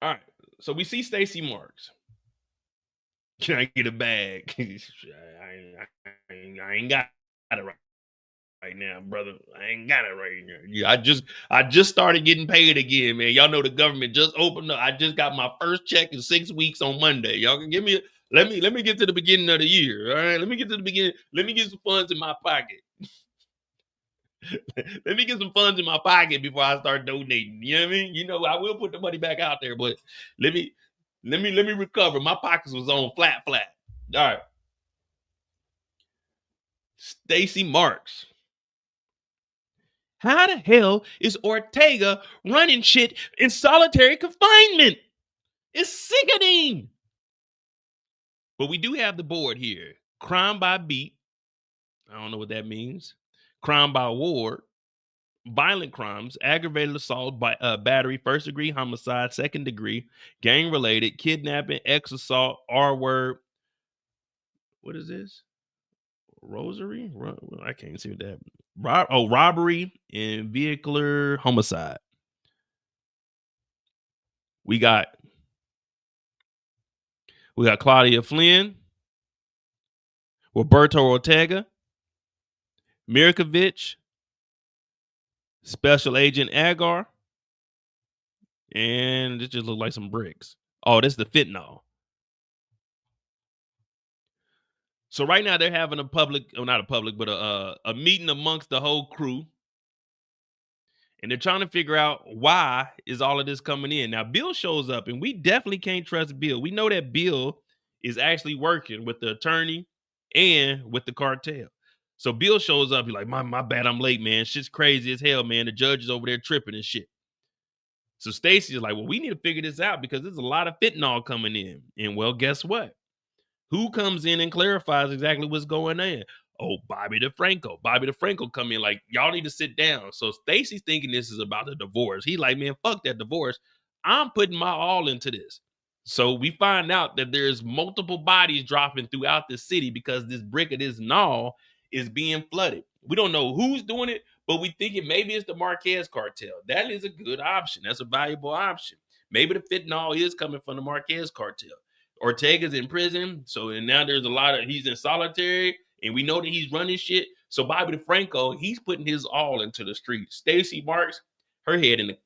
All right. So we see Stacey Marks. Can I get a bag? I ain't got it right now, brother. I ain't got it right now. Yeah, I just started getting paid again, man. Y'all know the government just opened up. I just got my first check in 6 weeks on Monday. Y'all can give me let me get to the beginning of the year. All right. Let me get to the beginning. Let me get some funds in my pocket. Let me get some funds in my pocket before I start donating. You know what I mean? You know, I will put the money back out there, but let me let me recover. My pockets was on flat. All right. Stacey Marks. How the hell is Ortega running shit in solitary confinement? It's sickening. But we do have the board here. Crime by beat. I don't know what that means. Crime by ward. Violent crimes, aggravated assault, by battery, first degree homicide, second degree, gang related, kidnapping, ex assault, R word. What is this? Rosary? I can't see what that. Robbery and vehicular homicide. We got Claudia Flynn, Roberto Ortega, Mirkovich, Special Agent Agar, and it just looks like some bricks. Oh, this is the fentanyl. So right now they're having a public, or not a public, but a meeting amongst the whole crew, and they're trying to figure out why is all of this coming in. Now Bill shows up, and we definitely can't trust Bill. We know that Bill is actually working with the attorney and with the cartel. So Bill shows up. He's like, my bad, I'm late, man. Shit's crazy as hell, man. The judge is over there tripping and shit. So Stacy is like, well, we need to figure this out because there's a lot of fentanyl coming in. And well, guess what? Who comes in and clarifies exactly what's going on? Oh, Bobby DeFranco. Bobby DeFranco come in like, y'all need to sit down. So Stacy's thinking this is about the divorce. He like, man, fuck that divorce. I'm putting my all into this. So we find out that there's multiple bodies dropping throughout the city because this brick of this gnaw is being flooded. We don't know who's doing it, but we think maybe it's the Marquez cartel. That is a good option. That's a valuable option. Maybe the fentanyl is coming from the Marquez cartel. Ortega's in prison, so and now there's a lot of he's in solitary, and we know that he's running shit. So Bobby DeFranco, he's putting his all into the streets. Stacey Marks, her head in the I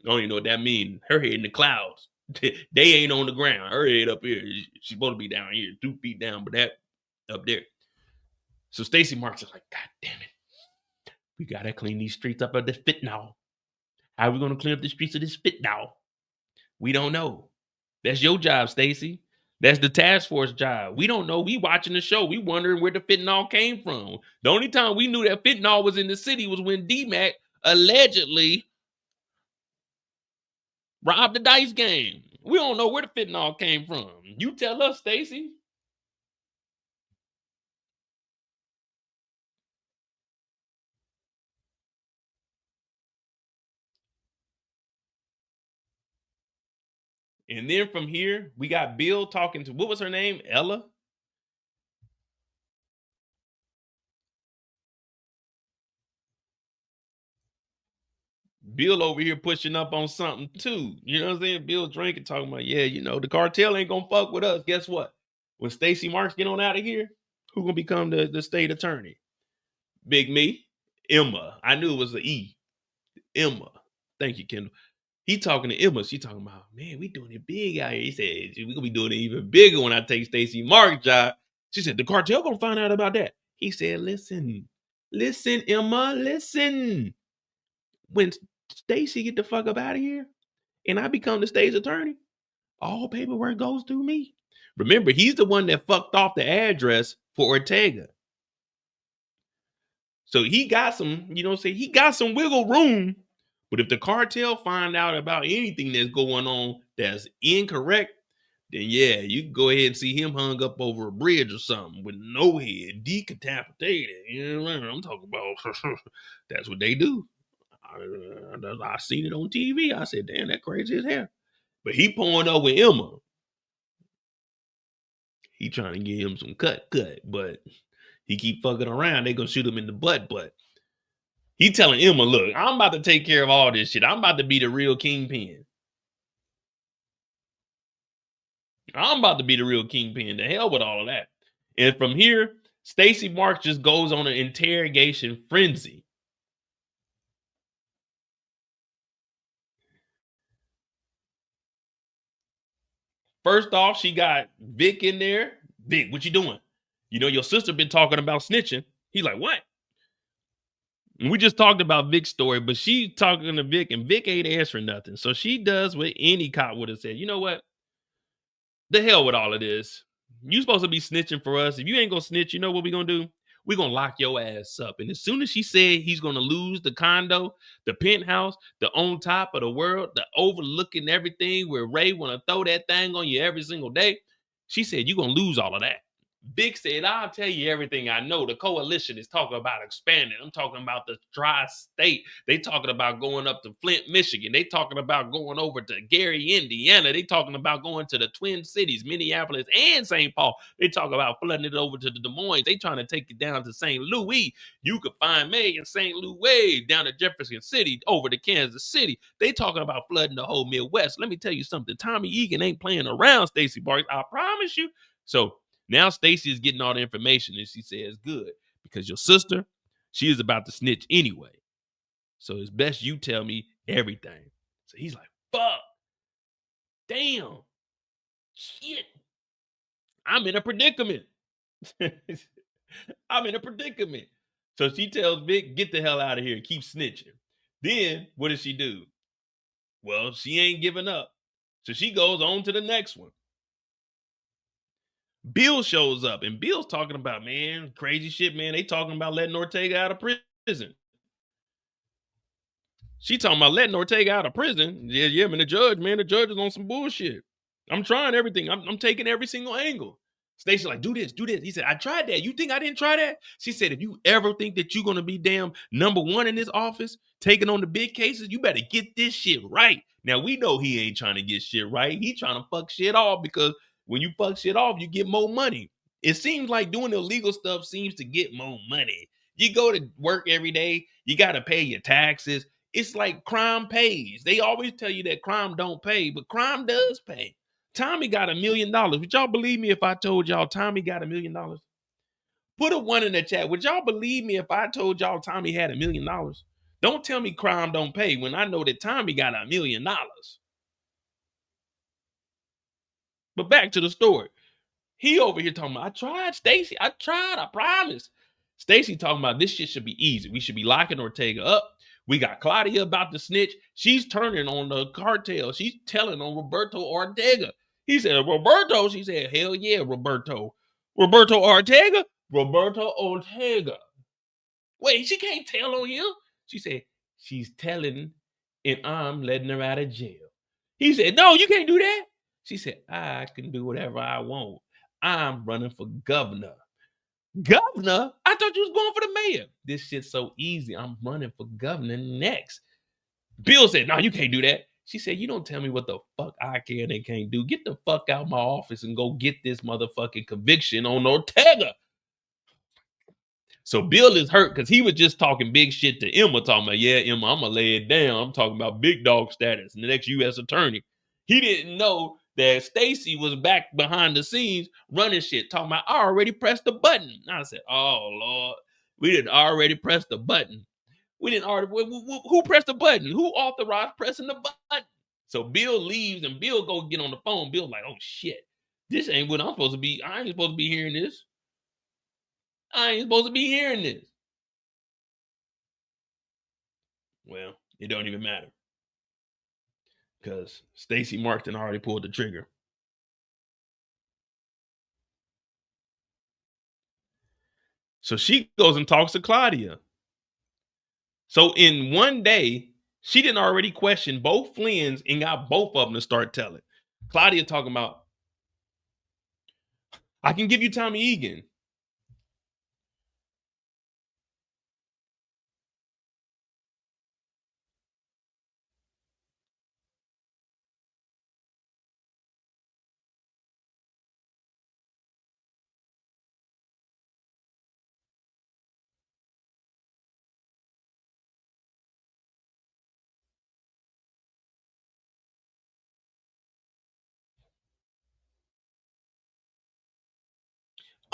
don't even know what that means. Her head in the clouds. They ain't on the ground. Her head up here. She's supposed to be down here, 2 feet down, but that up there. So Stacey Marks is like, God damn it. We gotta clean these streets up of this fentanyl. How are we gonna clean up the streets of this fentanyl? We don't know. That's your job, Stacy. That's the task force job. We don't know. We watching the show. We wondering where the fentanyl came from. The only time we knew that fentanyl was in the city was when D-Mac allegedly robbed the dice game. We don't know where the fentanyl came from. You tell us, Stacy. And then from here, we got Bill talking to, what was her name? Ella? Bill over here pushing up on something too. You know what I'm saying? Bill drinking, talking about, yeah, you know, the cartel ain't gonna fuck with us. Guess what? When Stacey Marks get on out of here, who gonna become the state attorney? Big me, Emma. I knew it was the E. Emma. Thank you, Kendall. He talking to Emma. She talking about, man, we doing it big out here. He said, we gonna be doing it even bigger when I take Stacey Marks' job. She said, the cartel gonna find out about that. He said, listen, Emma, listen. When Stacy get the fuck up out of here and I become the state's attorney, all paperwork goes through me. Remember, he's the one that fucked off the address for Ortega. So he got some, you know, he got some wiggle room. But if the cartel find out about anything that's going on that's incorrect, then yeah, you can go ahead and see him hung up over a bridge or something with no head, decapitated. You know what I'm talking about? That's what they do. I seen it on TV. I said, damn, that crazy as hell. But he pulling up with Emma. He trying to get him some cut, but he keep fucking around. They gonna shoot him in the butt. He telling Emma, look, I'm about to take care of all this shit. I'm about to be the real kingpin. I'm about to be the real kingpin. The hell with all of that. And from here, Stacey Marks just goes on an interrogation frenzy. First off, she got Vic in there. Vic, what you doing? You know, your sister been talking about snitching. He's like, what? And we just talked about Vic's story, but she talking to Vic, and Vic ain't answering nothing. So she does what any cop would have said. You know what? The hell with all of this. You supposed to be snitching for us. If you ain't gonna snitch, you know what we gonna do? We gonna lock your ass up. And as soon as she said he's gonna lose the condo, the penthouse, the on top of the world, the overlooking everything where Ray wanna throw that thing on you every single day, she said you gonna lose all of that. Big said, I'll tell you everything I know. The coalition is talking about expanding. I'm talking about the tri-state. They talking about going up to Flint, Michigan. They talking about going over to Gary, Indiana. They talking about going to the Twin Cities, Minneapolis and St. Paul. They talk about flooding it over to the Des Moines. They trying to take it down to St. Louis. You could find me in St. Louis, down to Jefferson City, over to Kansas City. They talking about flooding the whole Midwest. Let me tell you something. Tommy Egan ain't playing around, Stacey Barks. I promise you. So now Stacy is getting all the information, and she says, good, because your sister, she is about to snitch anyway. So it's best you tell me everything. So he's like, fuck. Damn. Shit. I'm in a predicament. I'm in a predicament. So she tells Vic, get the hell out of here. Keep snitching. Then what does she do? Well, she ain't giving up. So she goes on to the next one. Bill shows up, and Bill's talking about, man, crazy shit, man. They talking about letting Ortega out of prison. She talking about letting Ortega out of prison. Yeah, man, the judge is on some bullshit. I'm trying everything. I'm taking every single angle. Stacey like, do this, do this. He said, I tried that. You think I didn't try that? She said, if you ever think that you're going to be damn number one in this office, taking on the big cases, you better get this shit right. Now, we know he ain't trying to get shit right. He trying to fuck shit off because when you fuck shit off, you get more money. It seems like doing illegal stuff seems to get more money. You go to work every day. You got to pay your taxes. It's like crime pays. They always tell you that crime don't pay, but crime does pay. Tommy got $1 million. Would y'all believe me if I told y'all Tommy got $1 million? Put a one in the chat. Would y'all believe me if I told y'all Tommy had $1 million? Don't tell me crime don't pay when I know that Tommy got $1 million. But back to the story. He over here talking about, I tried, Stacy. I tried, I promise. Stacy talking about this shit should be easy. We should be locking Ortega up. We got Claudia about to snitch. She's turning on the cartel. She's telling on Roberto Ortega. He said, Roberto? She said, hell yeah, Roberto. Roberto Ortega? Roberto Ortega. Wait, she can't tell on him? She said, she's telling and I'm letting her out of jail. He said, no, you can't do that. She said, I can do whatever I want. I'm running for governor. Governor? I thought you was going for the mayor. This shit's so easy. I'm running for governor next. Bill said, no, you can't do that. She said, you don't tell me what the fuck I can and can't do. Get the fuck out of my office and go get this motherfucking conviction on Ortega. So Bill is hurt because he was just talking big shit to Emma, talking about, yeah, Emma, I'm going to lay it down. I'm talking about big dog status and the next U.S. attorney. He didn't know that Stacy was back behind the scenes running shit, talking about, I already pressed the button. And I said, oh, Lord, we didn't already press the button. We didn't already, who pressed the button? Who authorized pressing the button? So Bill leaves and Bill go get on the phone. Bill's like, oh, shit, this ain't what I'm supposed to be. I ain't supposed to be hearing this. I ain't supposed to be hearing this. Well, it don't even matter because Stacey Martin already pulled the trigger. So she goes and talks to Claudia. So in one day, she didn't already question both Flynn's and got both of them to start telling. Claudia talking about, I can give you Tommy Egan.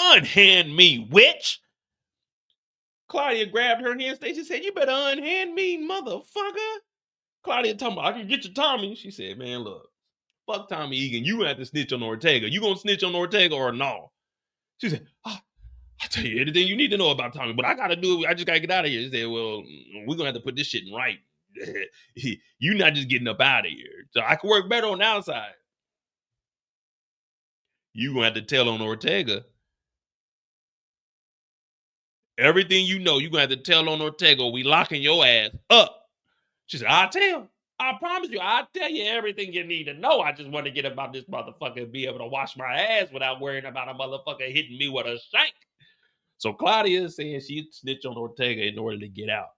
Unhand me, witch. Claudia grabbed her hand. Stacy said, you better unhand me, motherfucker. Claudia talking about, I can get you Tommy. She said, man, look, fuck Tommy Egan. You have to snitch on Ortega. You gonna snitch on Ortega or no? She said, I'll tell you anything you need to know about Tommy, but I gotta do it. I just gotta get out of here. She said, well, we're gonna have to put this shit in right. You not just getting up out of here. So I can work better on the outside. You gonna have to tell on Ortega. Everything you know, you gonna have to tell on Ortega or we locking your ass up. She said, I'll tell. I promise you, I'll tell you everything you need to know. I just want to get about this motherfucker and be able to wash my ass without worrying about a motherfucker hitting me with a shank. So Claudia is saying she'd snitch on Ortega in order to get out.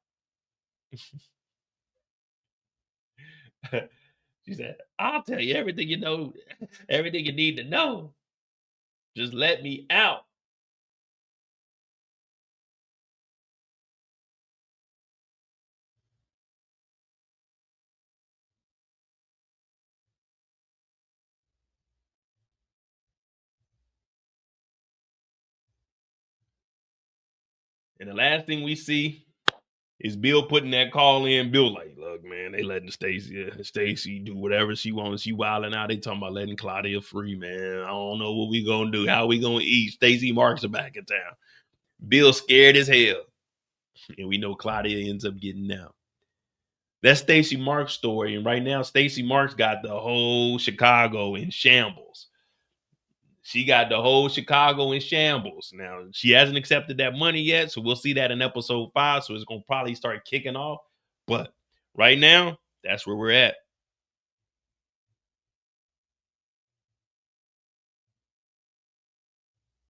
She said, I'll tell you everything you know, everything you need to know. Just let me out. And the last thing we see is Bill putting that call in. Bill like, look, man, they letting Stacy do whatever she wants. She wilding out. They talking about letting Claudia free, man. I don't know what we gonna do. How we gonna eat? Stacy Marks are back in town. Bill scared as hell. And we know Claudia ends up getting out. That's Stacy Marks' story. And right now, Stacy Marks got the whole Chicago in shambles. She got the whole Chicago in shambles. Now, she hasn't accepted that money yet, so we'll see that in episode 5. So it's going to probably start kicking off. But right now, that's where we're at.